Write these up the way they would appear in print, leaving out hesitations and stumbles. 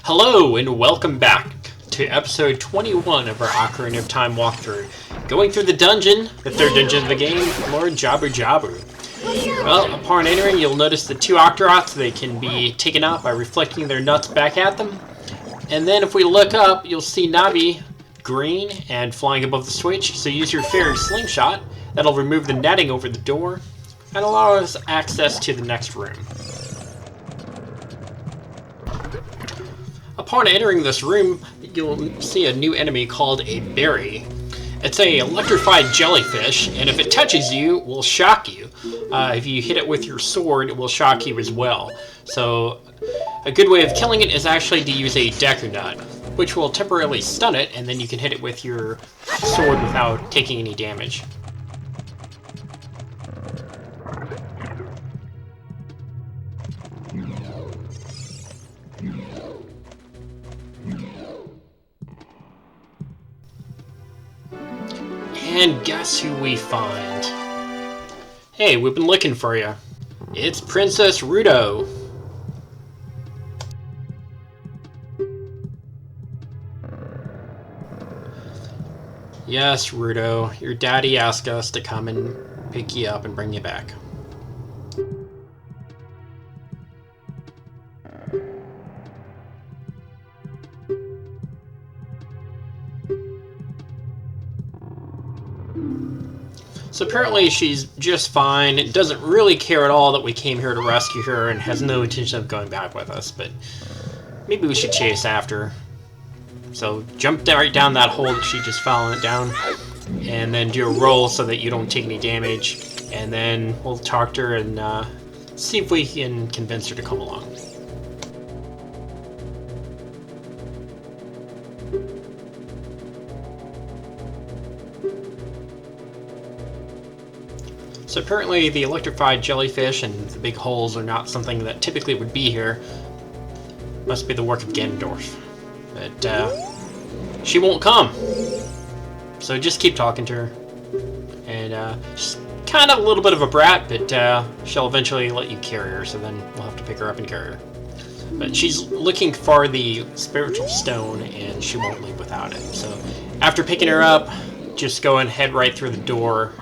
Hello and welcome back to episode 21 of our Ocarina of Time walkthrough. Going through the dungeon, the third dungeon of the game, Lord Jabu-Jabu. Well, upon entering, you'll notice the two Octoroks. They can be taken out by reflecting their nuts back at them. And then if we look up, you'll see Navi green and flying above the switch. So use your fairy slingshot. That'll remove the netting over the door and allow us access to the next room. Upon entering this room, you'll see a new enemy called a berry. It's a electrified jellyfish, and if it touches you, it will shock you. If you hit it with your sword, it will shock you as well. So a good way of killing it is actually to use a Decker Nut, which will temporarily stun it, and then you can hit it with your sword without taking any damage. And guess who we find? Hey, we've been looking for you. It's Princess Ruto. Yes, Ruto, your daddy asked us to come and pick you up and bring you back. So apparently she's just fine, doesn't really care at all that we came here to rescue her, and has no intention of going back with us, but maybe we should chase after her. So jump right down that hole that she just fell down, and then do a roll so that you don't take any damage, and then we'll talk to her and see if we can convince her to come along. So apparently the electrified jellyfish and the big holes are not something that typically would be here. Must be the work of Ganondorf. But she won't come. So just keep talking to her. And she's kind of a little bit of a brat, but she'll eventually let you carry her, so then we'll have to pick her up and carry her. But she's looking for the spiritual stone, and she won't leave without it. So after picking her up, just go and head right through the door.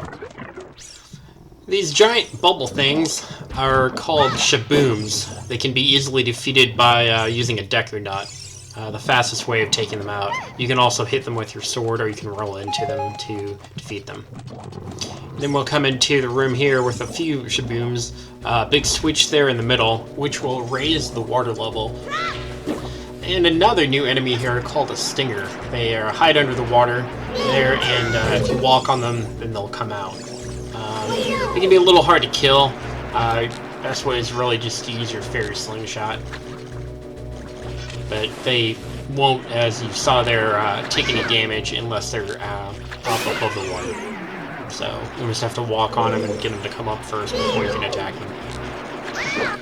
These giant bubble things are called shabooms. They can be easily defeated by using a Decker Nut, the fastest way of taking them out. You can also hit them with your sword, or you can roll into them to defeat them. Then we'll come into the room here with a few shabooms. Big switch there in the middle, which will raise the water level. And another new enemy here called a stinger. They hide under the water there, and if you walk on them, then they'll come out. They can be a little hard to kill. Best way is really just to use your fairy slingshot. But they won't, as you saw there, take any damage unless they're up above the water. So you just have to walk on them and get them to come up first before you can attack them.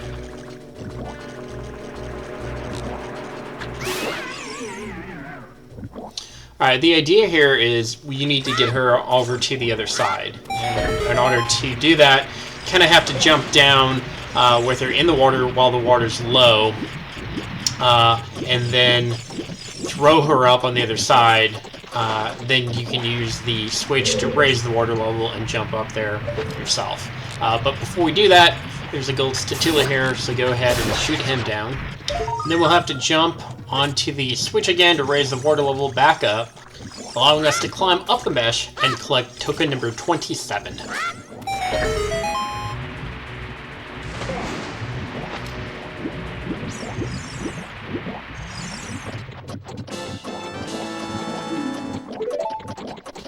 Alright, the idea here is you need to get her over to the other side. And in order to do that, you kind of have to jump down with her in the water while the water's low. And then throw her up on the other side. Then you can use the switch to raise the water level and jump up there yourself. But before we do that, there's a gold statula here, so go ahead and shoot him down. And then we'll have to jump onto the switch again to raise the water level back up, allowing us to climb up the mesh and collect token number 27.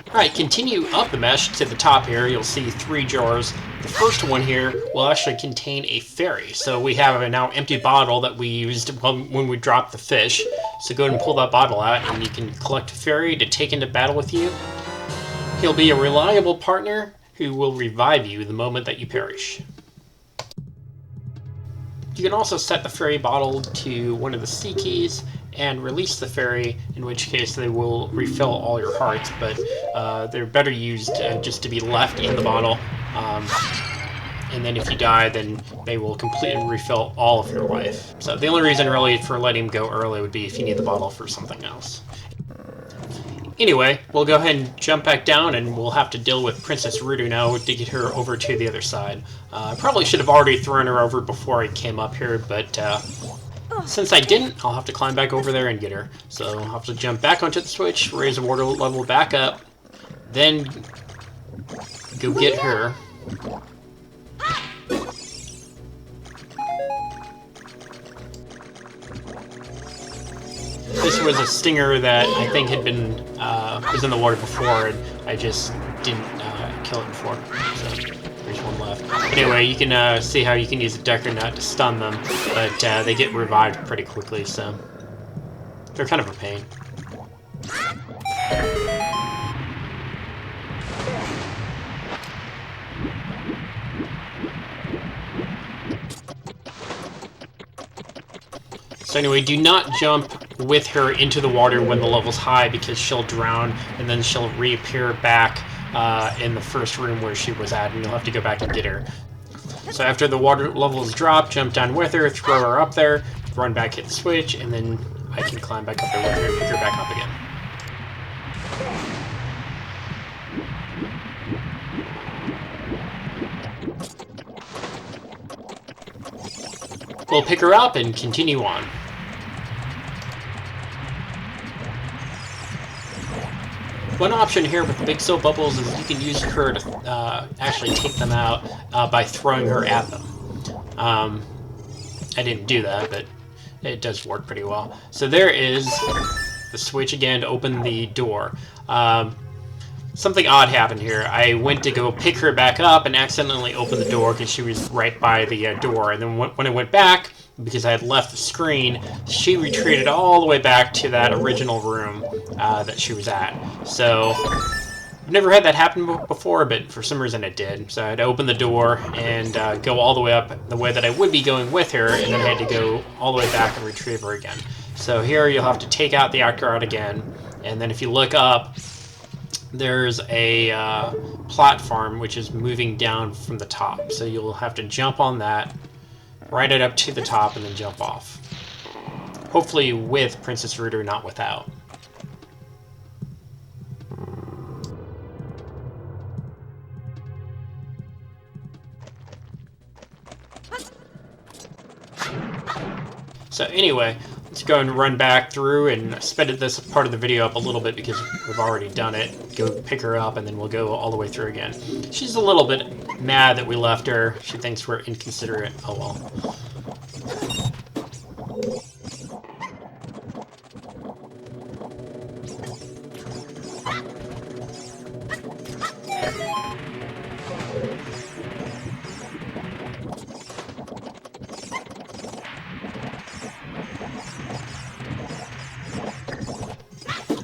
Alright, continue up the mesh to the top here. You'll see 3 jars. The first one here will actually contain a fairy. So we have a now empty bottle that we used when we dropped the fish. So go ahead and pull that bottle out, and you can collect a fairy to take into battle with you. He'll be a reliable partner who will revive you the moment that you perish. You can also set the fairy bottle to one of the sea keys and release the fairy, in which case they will refill all your hearts, but they're better used just to be left in the bottle. and then if you die, then they will completely refill all of your life. So the only reason really for letting him go early would be if you need the bottle for something else. Anyway, we'll go ahead and jump back down, and we'll have to deal with Princess Ruto now to get her over to the other side. I probably should have already thrown her over before I came up here, but since I didn't, I'll have to climb back over there and get her. So I'll have to jump back onto the switch, raise the water level back up, then go get her. This was a stinger that I think had been was in the water before, and I just didn't kill it before. So there's one left. Anyway, you can see how you can use a Decker Nut to stun them, but they get revived pretty quickly, so they're kind of a pain. So anyway, do not jump with her into the water when the level's high, because she'll drown and then she'll reappear back in the first room where she was at, and you'll have to go back and get her. So after the water levels drop, jump down with her, throw her up there, run back, hit the switch, and then I can climb back up there with her and pick her back up again. We'll pick her up and continue on. One option here with the big soap bubbles is you can use her to actually take them out by throwing her at them. I didn't do that, but it does work pretty well. So there is the switch again to open the door. Something odd happened here. I went to go pick her back up and accidentally opened the door because she was right by the door. And then when I went back, because I had left the screen, she retreated all the way back to that original room that she was at. So I've never had that happen before, but for some reason it did. So I had to open the door and go all the way up the way that I would be going with her, and then I had to go all the way back and retrieve her again. So here you'll have to take out the actor out again, and then if you look up, there's a platform which is moving down from the top. So you'll have to jump on that, ride it up to the top, and then jump off. Hopefully with Princess Ruto, not without. So anyway, let's go and run back through and sped this part of the video up a little bit because we've already done it. Go pick her up and then we'll go all the way through again. She's a little bit mad that we left her. She thinks we're inconsiderate. Oh well.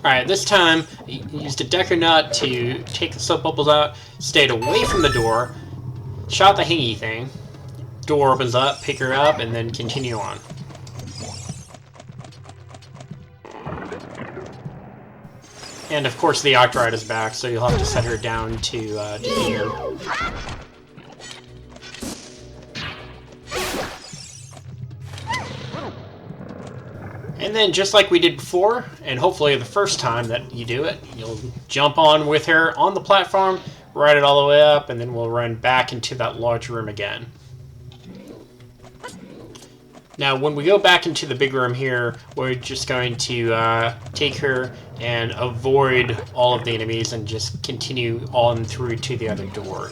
Alright, this time, you used a Decker Nut to take the soap bubbles out, stayed away from the door, shot the hingy thing, door opens up, pick her up, and then continue on. And of course the Octoride is back, so you'll have to set her down to defeat her. And then, just like we did before, and hopefully the first time that you do it, you'll jump on with her on the platform, ride it all the way up, and then we'll run back into that large room again. Now, when we go back into the big room here, we're just going to take her and avoid all of the enemies and just continue on through to the other door.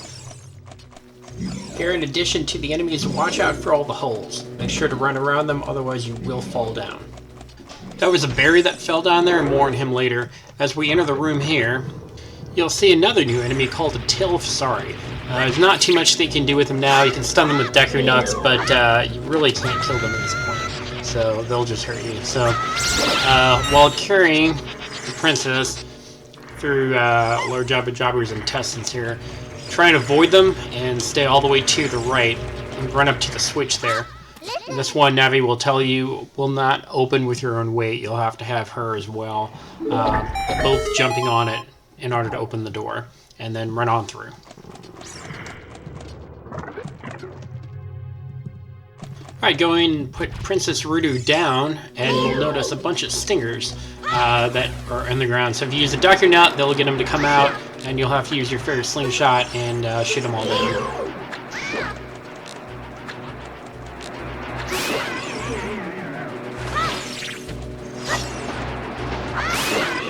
Here, in addition to the enemies, watch out for all the holes. Make sure to run around them, otherwise you will fall down. That was a berry that fell down there, and more on him later. As we enter the room here, you'll see another new enemy called a Tail of Sorry. There's not too much they can do with them now. You can stun them with Deku Nuts, but you really can't kill them at this point. So they'll just hurt you. So while carrying the princess through Lord Jabu-Jabu's intestines here, try and avoid them and stay all the way to the right and run up to the switch there. This one, Navi will tell you, will not open with your own weight. You'll have to have her as well, both jumping on it in order to open the door, and then run on through. Alright, go in and put Princess Ruto down, and you'll notice a bunch of stingers that are in the ground. So if you use a Dr. Nut, they'll get them to come out, and you'll have to use your fair slingshot and shoot them all down.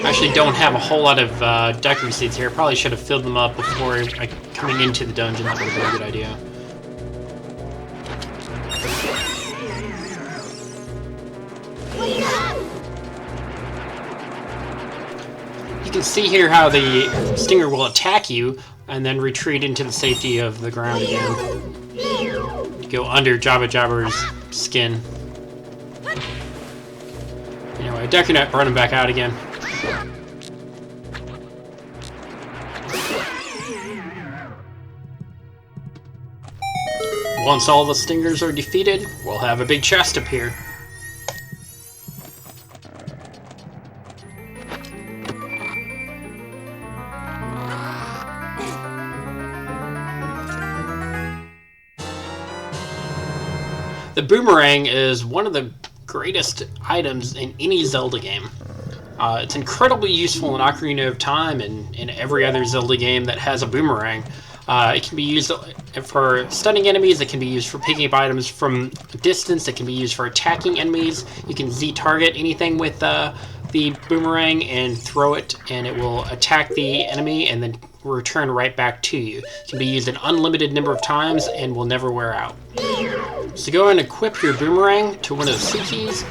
I actually don't have a whole lot of decorative seeds here. Probably should have filled them up before coming into the dungeon. That would have been a good idea. You can see here how the stinger will attack you and then retreat into the safety of the ground again. Go under Jabu-Jabu's skin. Anyway, Dr. Nut brought him back out again. Once all the stingers are defeated, we'll have a big chest appear. The boomerang is one of the greatest items in any Zelda game. It's incredibly useful in Ocarina of Time and in every other Zelda game that has a boomerang. It can be used for stunning enemies, it can be used for picking up items from a distance, it can be used for attacking enemies. You can Z-target anything with the boomerang and throw it, and it will attack the enemy and then return right back to you. It can be used an unlimited number of times and will never wear out. So go and equip your boomerang to one of the C keys,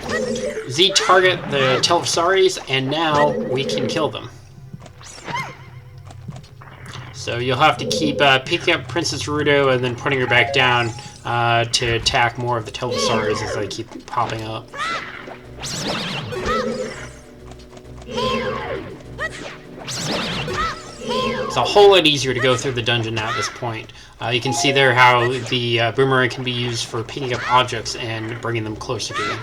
Z-target the Televisaries, and now we can kill them. So you'll have to keep picking up Princess Ruto and then putting her back down to attack more of the Televisaries as they keep popping up. It's a whole lot easier to go through the dungeon now at this point. You can see there how the boomerang can be used for picking up objects and bringing them closer to you.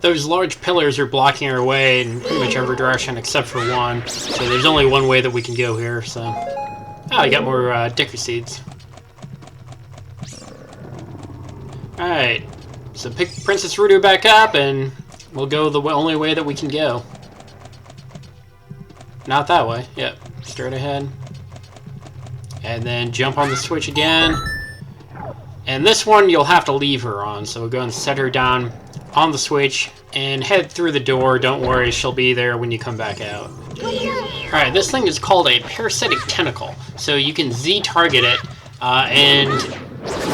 Those large pillars are blocking our way in pretty much every direction except for one. So there's only one way that we can go here, so... Oh, I got more Dicker Seeds. Alright, so pick Princess Ruto back up and we'll go the only way that we can go. Not that way, yep, straight ahead. And then jump on the switch again. And this one you'll have to leave her on, so we'll go and set her down on the switch and head through the door. Don't worry, she'll be there when you come back out. Alright, this thing is called a parasitic tentacle. So you can Z-target it and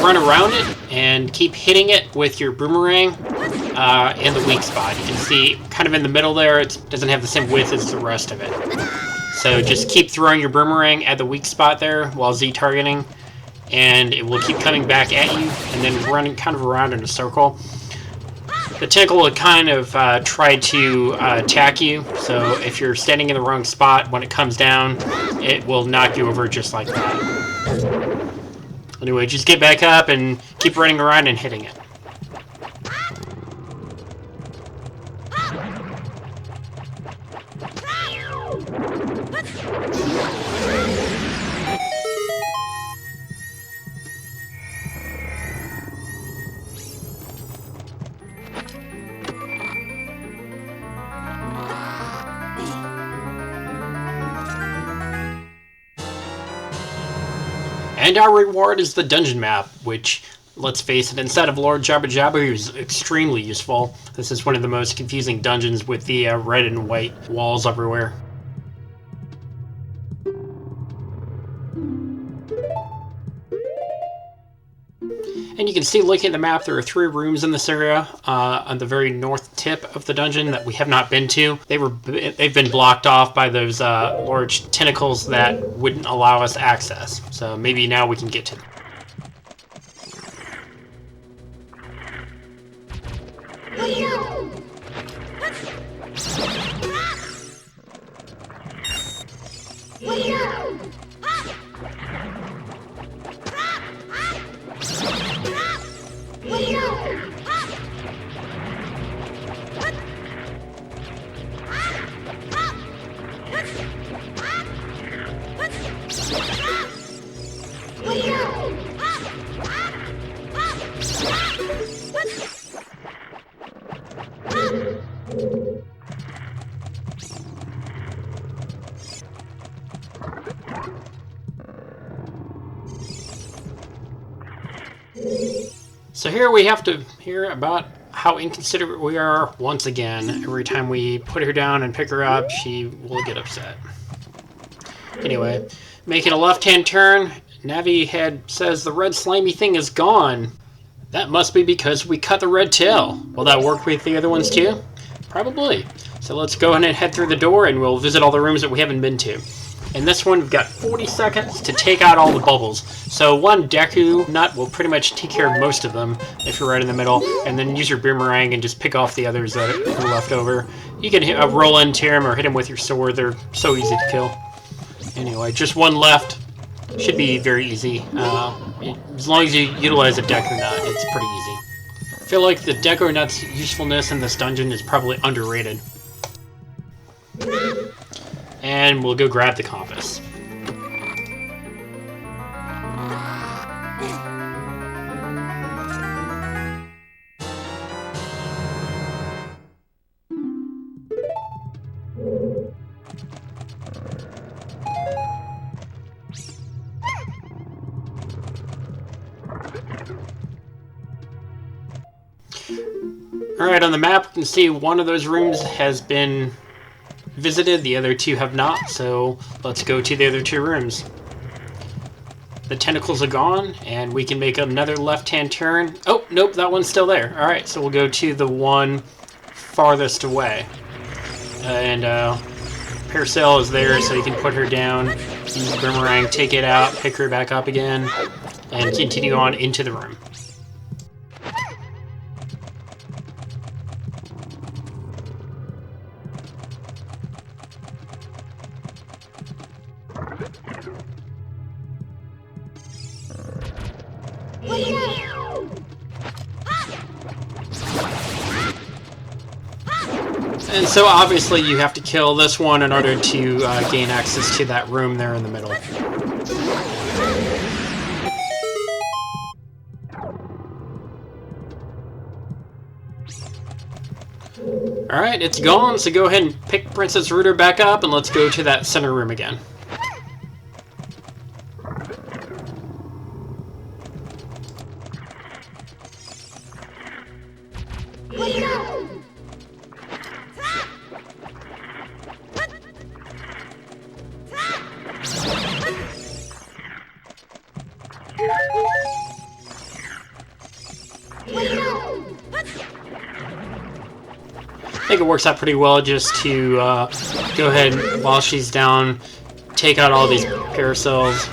run around it and keep hitting it with your boomerang in the weak spot. You can see kind of in the middle there, it doesn't have the same width as the rest of it. So just keep throwing your boomerang at the weak spot there while Z-targeting, and it will keep coming back at you and then running kind of around in a circle. The tentacle will kind of try to attack you, so if you're standing in the wrong spot, when it comes down, it will knock you over just like that. Anyway, just get back up and keep running around and hitting it. And our reward is the dungeon map, which, let's face it, instead of Lord Jabu-Jabu, is extremely useful. This is one of the most confusing dungeons with the red and white walls everywhere. And you can see, looking at the map, there are 3 rooms in this area on the very north tip of the dungeon that we have not been to. They've been blocked off by those large tentacles that wouldn't allow us access. So maybe now we can get to them. So here we have to hear about how inconsiderate we are once again. Every time we put her down and pick her up, she will get upset. Anyway, making a left-hand turn, Navi head says the red slimy thing is gone. That must be because we cut the red tail. Will that work with the other ones too? Probably. So let's go ahead and head through the door and we'll visit all the rooms that we haven't been to. In this one, we've got 40 seconds to take out all the bubbles. So one Deku nut will pretty much take care of most of them if you're right in the middle, and then use your boomerang and just pick off the others that are left over. You can roll into him or hit him with your sword. They're so easy to kill. Anyway, just one left. Should be very easy. As long as you utilize a Deku nut, it's pretty easy. I feel like the Deku nut's usefulness in this dungeon is probably underrated. And we'll go grab the compass. Alright, on the map you can see one of those rooms has been visited, the other two have not, so let's go to the other two rooms. The tentacles are gone, and we can make another left-hand turn. Oh, nope, that one's still there. Alright, so we'll go to the one farthest away. And Paracel is there, so you can put her down, use the boomerang, take it out, pick her back up again, and continue on into the room. And so obviously you have to kill this one in order to gain access to that room there in the middle. Alright, it's gone, so go ahead and pick Princess Ruto back up and let's go to that center room again. I think it works out pretty well just to go ahead and, while she's down, take out all these Paracels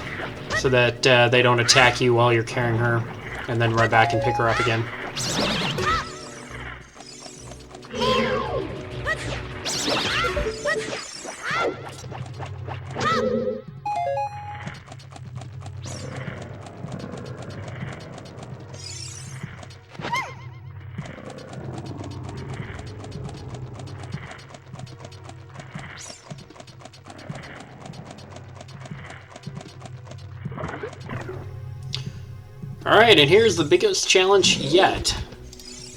so that they don't attack you while you're carrying her, and then run back and pick her up again. Alright, and here's the biggest challenge yet.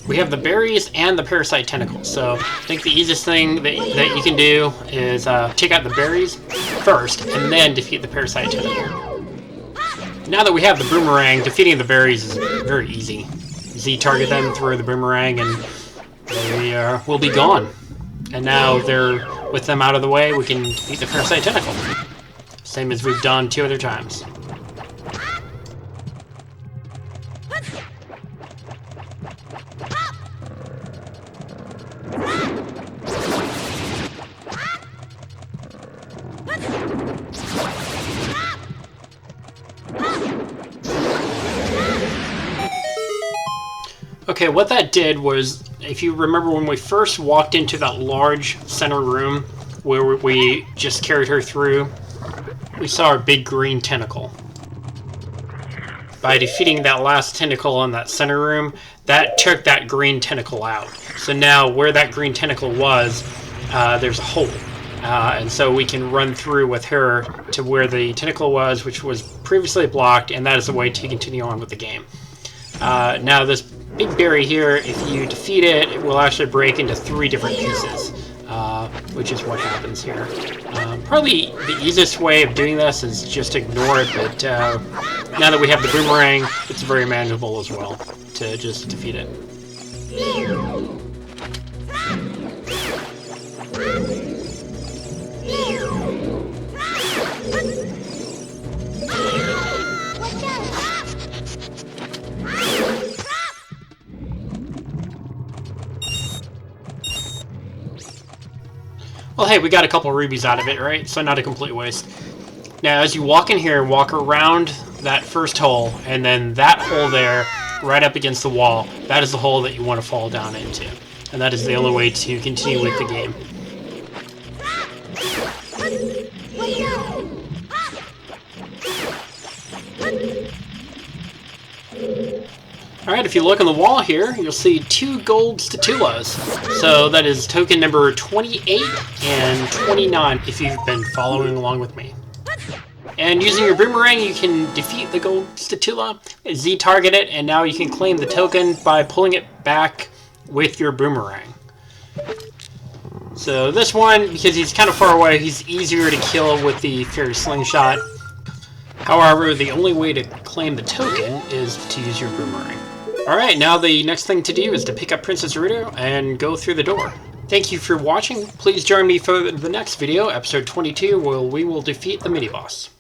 We have the berries and the parasite tentacles, so I think the easiest thing that you can do is take out the berries first, and then defeat the parasite tentacle. Now that we have the boomerang, defeating the berries is very easy. Z-target them, throw the boomerang, and they will be gone. And now they're with them out of the way, we can defeat the parasite tentacle. Same as we've done 2 other times. Okay, what that did was, if you remember when we first walked into that large center room where we just carried her through, we saw a big green tentacle. By defeating that last tentacle in that center room, that took that green tentacle out. So now where that green tentacle was, there's a hole. And so we can run through with her to where the tentacle was, which was previously blocked, and that is the way to continue on with the game. Now this big berry here, if you defeat it, it will actually break into 3 different pieces. which is what happens here. Probably the easiest way of doing this is just ignore it, but now that we have the boomerang, it's very manageable as well to just defeat it. Well, hey, we got a couple rubies out of it, right? So not a complete waste. Now, as you walk in here, walk around that first hole, and then that hole there, right up against the wall, that is the hole that you want to fall down into. And that is the only way to continue with the game. Alright, if you look on the wall here, you'll see 2 gold statulas. So that is token number 28 and 29 if you've been following along with me. And using your boomerang, you can defeat the gold statula, Z-target it, and now you can claim the token by pulling it back with your boomerang. So this one, because he's kind of far away, he's easier to kill with the fairy slingshot. However, the only way to claim the token is to use your boomerang. Alright, now the next thing to do is to pick up Princess Ruto and go through the door. Thank you for watching. Please join me for the next video, episode 22, where we will defeat the mini-boss.